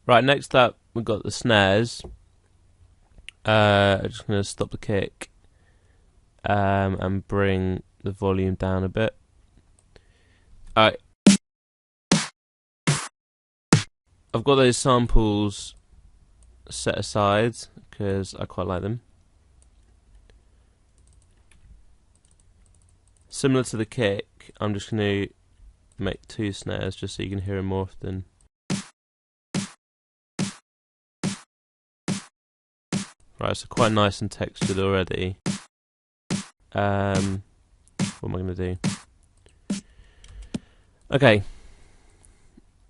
Right, next up we've got the snares. I'm just going to stop the kick and bring the volume down a bit. Alright, I've got those samples set aside because I quite like them. Similar to the kick, I'm just going to make 2 snares just so you can hear them more often. Right, so quite nice and textured already. What am I going to do? Okay.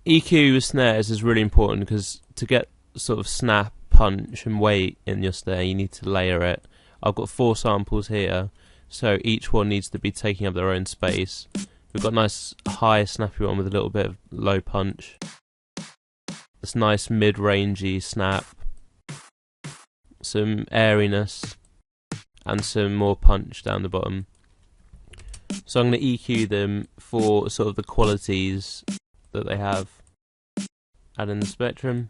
EQ with snares is really important because to get sort of snap, punch and weight in your snare, you need to layer it. I've got 4 samples here, so each one needs to be taking up their own space. We've got a nice high snappy one with a little bit of low punch. This nice mid-rangey snap. Some airiness and some more punch down the bottom. So I'm going to EQ them for sort of the qualities that they have. Add in the spectrum.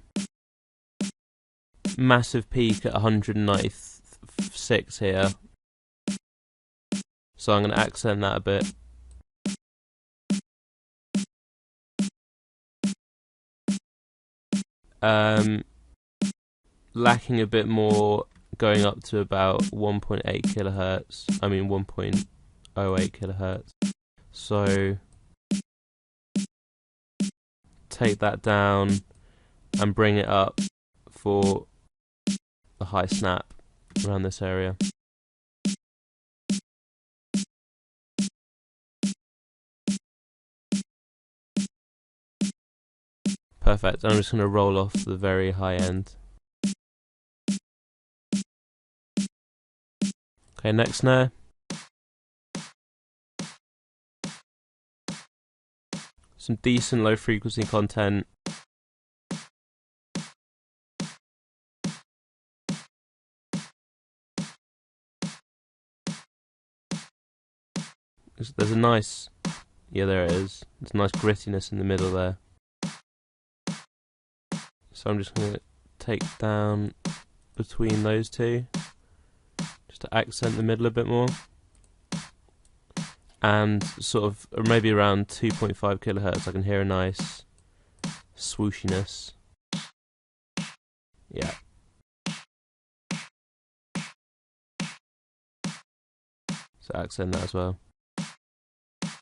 Massive peak at 196 here. So I'm going to accent that a bit. Lacking a bit more, going up to about 1.8 kilohertz. I mean 1.08 kilohertz. So take that down and bring it up for the high snap around this area. Perfect. I'm just going to roll off the very high end. Okay, next snare. Some decent low frequency content. There's a nice, yeah, there it is. There's a nice grittiness in the middle there. So I'm just going to take down between those two, just to accent the middle a bit more. And sort of maybe around 2.5 kilohertz, I can hear a nice swooshiness. Yeah. So accent that as well.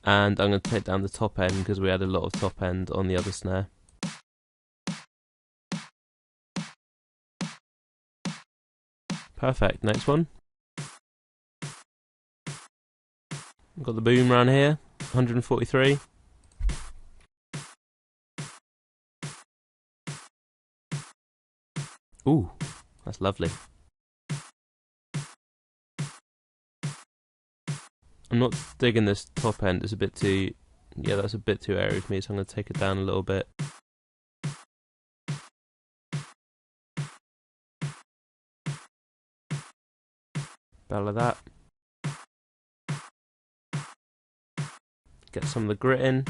And I'm going to take down the top end because we had a lot of top end on the other snare. Perfect. Next one. We've got the boom around here, 143. Ooh, that's lovely. I'm not digging this top end, it's a bit too, yeah, that's a bit too airy for me, so I'm going to take it down a little bit. About like that. Get some of the grit in.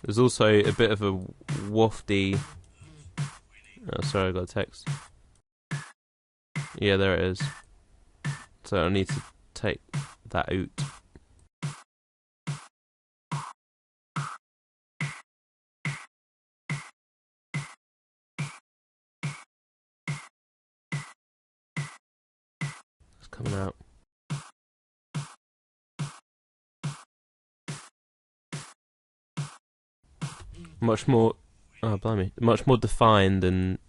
There's also a bit of a wafty. Oh, sorry, I got a text. Yeah, there it is. So I need to take that out. It's coming out. Much more, oh blimey, much more defined and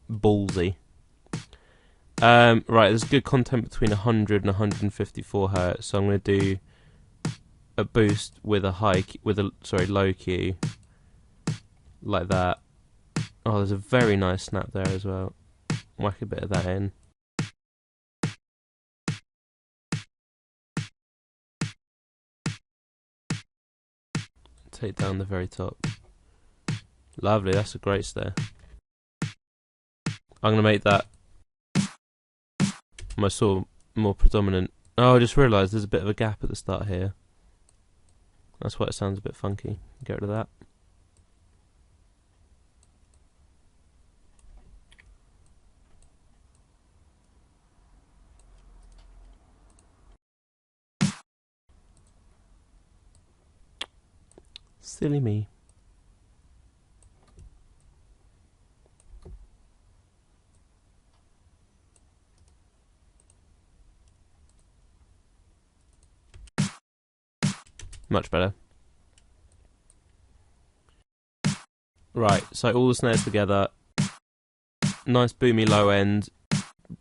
ballsy. Right, there's good content between 100 and 154 hertz, so I'm going to do a boost with a low Q, like that. Oh, there's a very nice snap there as well. Whack a bit of that in. Take down the very top. Lovely, that's a great snare. I'm going to make that my sort of more predominant Oh, I just realised there's a bit of a gap at the start here. That's why it sounds a bit funky. Get rid of that. Silly me. Much better. Right, so all the snares together. Nice boomy low end.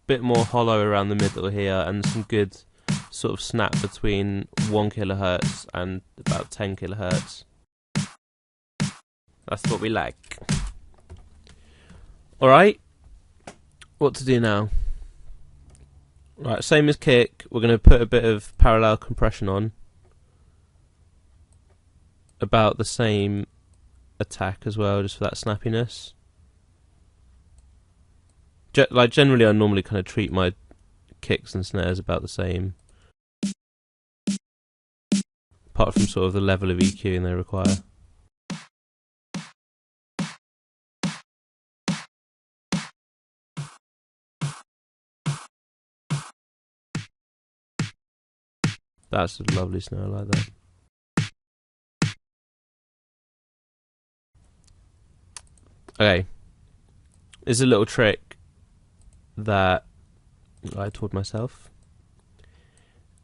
Bit more hollow around the middle here, and some good sort of snap between 1 kilohertz and about 10 kilohertz. That's what we like. Alright, what to do now? Right, same as kick, we're going to put a bit of parallel compression on. About the same attack as well, just for that snappiness. Like generally I normally kind of treat my kicks and snares about the same. Apart from sort of the level of EQing they require. That's a lovely snare, I like that. Okay. There's a little trick that I taught myself.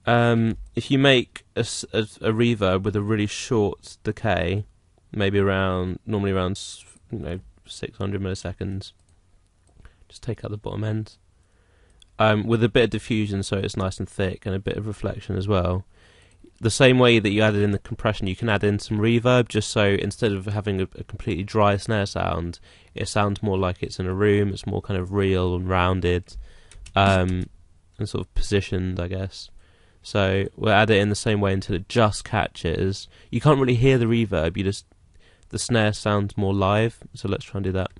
If you make a reverb with a really short decay, maybe normally around 600 milliseconds, just take out the bottom end. With a bit of diffusion so it's nice and thick and a bit of reflection as well. The same way that you added in the compression, you can add in some reverb just so instead of having a completely dry snare sound, it sounds more like it's in a room, it's more kind of real and rounded, and sort of positioned, I guess. So we'll add it in the same way until it just catches. You can't really hear the reverb, the snare sounds more live, so let's try and do that.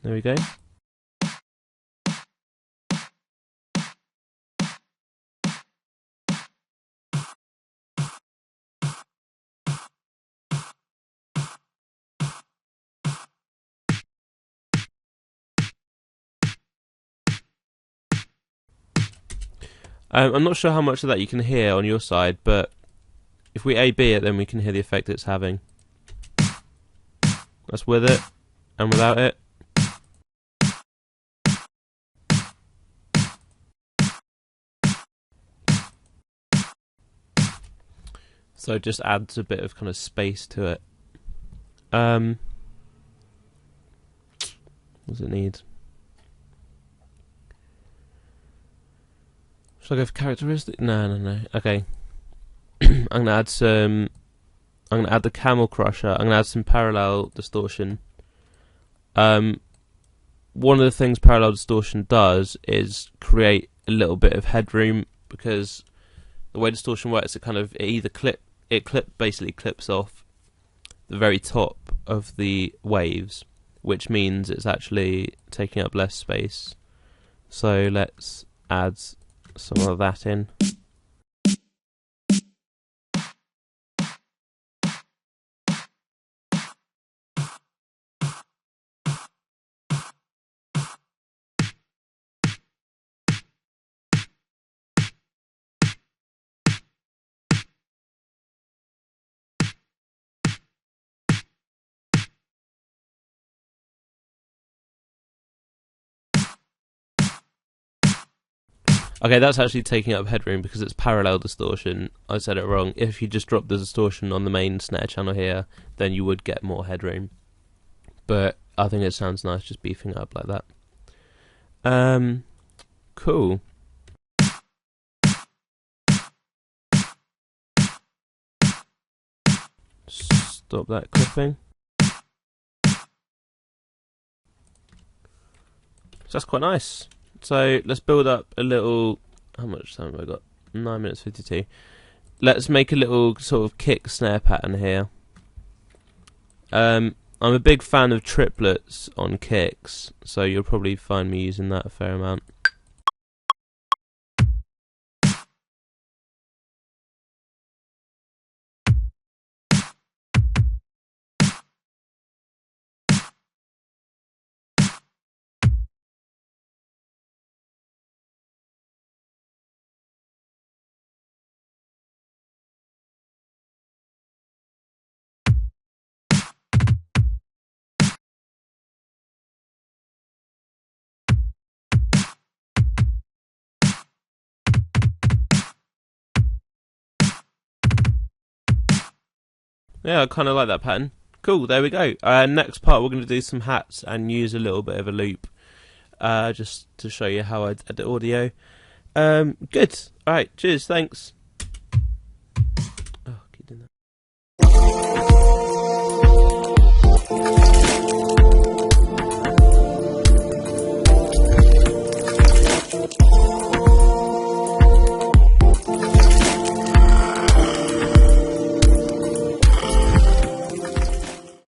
There we go. I'm not sure how much of that you can hear on your side, but if we A-B it, then we can hear the effect it's having. That's with it, and without it. So it just adds a bit of kind of space to it. What does it need? Should I go for characteristic? No. Okay. I'm gonna add some. I'm gonna add the Camel Crusher. I'm gonna add some parallel distortion. One of the things parallel distortion does is create a little bit of headroom, because the way distortion works, it basically clips off the very top of the waves, which means it's actually taking up less space. So let's add some of that in. Okay, that's actually taking up headroom because it's parallel distortion. I said it wrong. If you just drop the distortion on the main snare channel here, then you would get more headroom. But I think it sounds nice just beefing it up like that. Cool. Stop that clipping. So that's quite nice. So let's build up a little. How much time have I got? 9 minutes 52. Let's make a little sort of kick snare pattern here. I'm I'm a big fan of triplets on kicks, so you'll probably find me using that a fair amount. Yeah, I kind of like that pattern. Cool, there we go. Next part, we're going to do some hats and use a little bit of a loop, just to show you how I edit audio. Good. Alright, cheers, thanks.